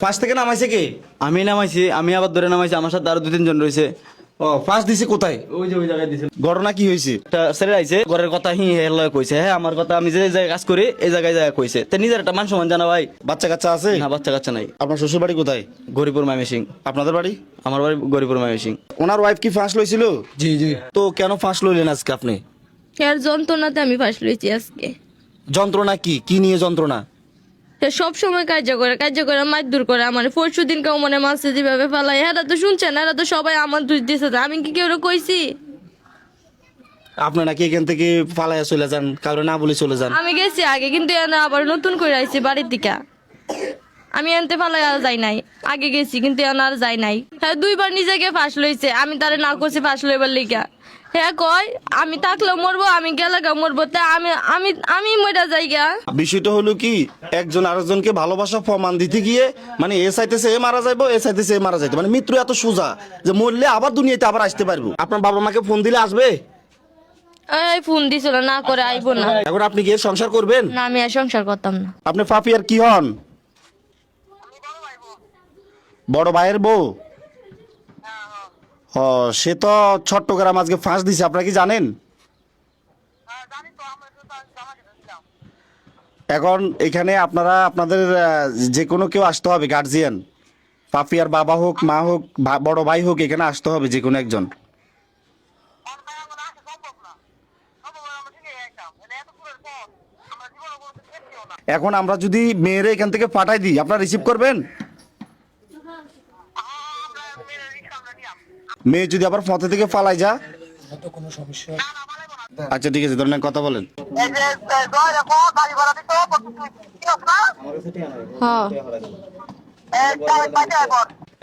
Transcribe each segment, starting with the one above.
ফাঁস থেকে নামাইছে কে? আমি নামাইছি, আমি আবার ধরে নামাইছি, আমার সাথে আরো 2-3 জন রয়েছে। ও ফাঁস দিছে কোথায়? ওই যে ওই জায়গায় দিছে। ঘটনা কি হয়েছে? একটা ছেলে আইছে, ঘরের কথা হেলা কইছে, হ্যাঁ আমার কথা আমি যে জায়গায় কাজ করি এই জায়গায় কইছে। তে নিজের একটা মান সম্মান জানা ভাই। বাচ্চা কাচ্চা আছে? না বাচ্চা কাচ্চা নাই। আপনার শ্বশুর বাড়ি কোথায়? গরিপুর ময়মনসিং। আপনাদের বাড়ি? আমার বাড়ি গরিপুর ময়মনসিং। ওনার ওয়াইফ কি ফাঁস লইছিল? জি জি। তো কেন ফাঁস লইলেন আজকে আপনি? এর যন্ত্রণাতে আমি ফাঁস লইছি আজকে। যন্ত্রণা কি? কি নিয়ে যন্ত্রণা? সব সময় কার্য করে মারধর করে আমার। পরশু দিন কেউ মনে মাসে যেভাবে ফেলাই, এরা তো শুনছেন, এরা তো সবাই আমার দোষ দিছে। আমি কি কেউ কইছি? আপনি নাকি এখান থেকে পালাইয়া চলে যান, কারো না বলে চলে যান। আমি গেছি আগে, কিন্তু এরা আবার নতুন করে আইছি বাড়ির দিকে। আমি এনতে ফালাই আর যাই নাই, আগে গেছি কিন্তু এনে আর যাই নাই। হ্যাঁ 2বার নিজেকে ফাঁস লইছে, আমি তারে না করছি ফাঁস লইবার লিগা। হ্যাঁ কয় আমি থাকলেও মরবো, আমি গেলে মরবো, তা আমি আমি আমি মরা যাই গা। বিষয়টা হলো কি, একজন আরেকজনকে ভালোবাসা প্রমাণ দিতে গিয়ে মানে এ চাইতেছে এ মারা যাইবো, এ চাইতেছে এ মারা যাইতো, মানে মৃত্যু এত সোজা যে মরলে আবার দুনিয়াতে আবার আসতে পারবো। আপনার বাবা মাকে ফোন দিলে আসবে? এই ফোন দিছিল না করে আইবো না। এখন আপনি গিয়ে সংসার করবেন? না আমি আর সংসার করতাম না। আপনি ফাফি আর কি হন? বড় ভাইয়ের বউ? ও সে তো চট্টগ্রাম আজকে ফাঁস দিছে, আপনারা কি জানেন? এখন এখানে আপনারা আপনাদের যে কোনো কেউ আসতে হবে, গার্জিয়ান, পাপিয়ার বাবা হোক, মা হোক, বড় ভাই হোক, এখানে আসতে হবে যে কোনো একজন। এখন আমরা যদি মেয়েরে এখান থেকে পাঠাই দিই, আপনারা রিসিভ করবেন? মেয়ে যদি আবার পথে থেকে পালাই যা? আচ্ছা ঠিক আছে, ধরেন কথা বলেন। হ্যাঁ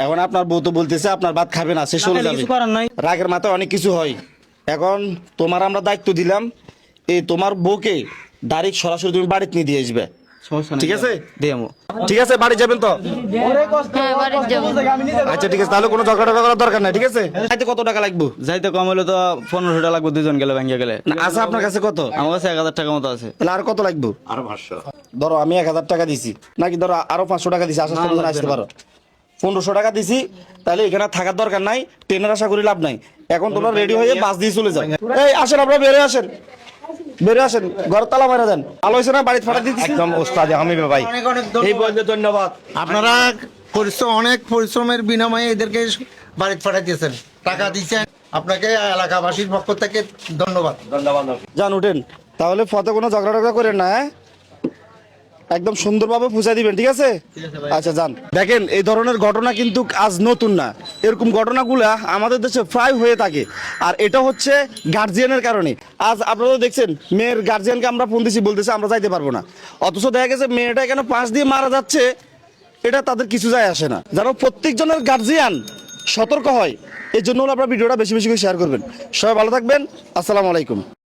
এখন আপনার বউ তো বলতেছে আপনার ভাত খাবে না, সে চলে যাবে। কিছু করার নাই। রাগের মাথায় অনেক কিছু হয়। এখন তোমার আমরা দায়িত্ব দিলাম, এই তোমার বউকে ডাইরেক্ট সরাসরি তুমি বাড়িতে নিয়ে দিয়ে আসবে, ঠিক আছে? দিয়ামু। ঠিক আছে, বাড়ি যাবেন তো? হ্যাঁ বাড়ির যাবো। আচ্ছা ঠিক আছে, তাহলে কোনো ঝগড়া করার দরকার নাই, ঠিক আছে? যাইতে কত টাকা লাগবে? যাইতে কম হলে তো 1500 টাকা লাগবে, 2 জন গেলে ভাঙ্গিয়া গেলে। না আছে আপনার কাছে কত? আমার কাছে 1000 টাকা মতো আছে। তাহলে আর কত লাগবে? আরো 500। ধরো আমি 1000 টাকা দিছি, নাকি ধরো আরো 500 টাকা দিছি, আসার সময় আসতে পারো। 1500 টাকা দিছি, তাহলে এখানে থাকার দরকার নাই, ট্রেনের আশা করি লাভ নাই। এখন তোমরা রেডি হয়ে বাস দিয়ে চলে যাও। এই আসেন, আপনারা বেরোয় আসেন, বেরোয় আসেন, ঘরের তালা মারা দেন। আলো হয়েছে না? বাড়িতে ফাটা দিচ্ছি একদম ওস্তাদ হামিদ ভাই, এই বলতে ধন্যবাদ। আপনারা অনেক পরিশ্রমের বিনিময়ে এদেরকে বাড়িতে পাঠাইতেছেন, টাকা দিচ্ছেন, আপনাকে এলাকাবাসীর পক্ষ থেকে ধন্যবাদ। যান উঠেন, তাহলে ফতে কোনো ঝগড়া টগড়া করেন না, হ্যাঁ? একদম সুন্দরভাবে পৌঁছায় দিবেন, ঠিক আছে? আচ্ছা যান। দেখেন এই ধরনের ঘটনা কিন্তু আজ নতুন না, এরকম ঘটনাগুলা আমাদের দেশে প্রায় হয়ে থাকে। আর এটা হচ্ছে গার্জিয়ানের কারণে। আজ আপনারা দেখছেন মেয়ের গার্জিয়ানকে আমরা ফোন দিছি, বলতেছে আমরা যাইতে পারবো না, অথচ দেখা গেছে মেয়েটা এখানে পাশ দিয়ে মারা যাচ্ছে, এটা তাদের কিছু যায় আসে না। যেন প্রত্যেকজনের গার্জিয়ান সতর্ক হয়, এই জন্য আপনারা ভিডিওটা বেশি বেশি করে শেয়ার করবেন। সবাই ভালো থাকবেন, আসসালামু আলাইকুম।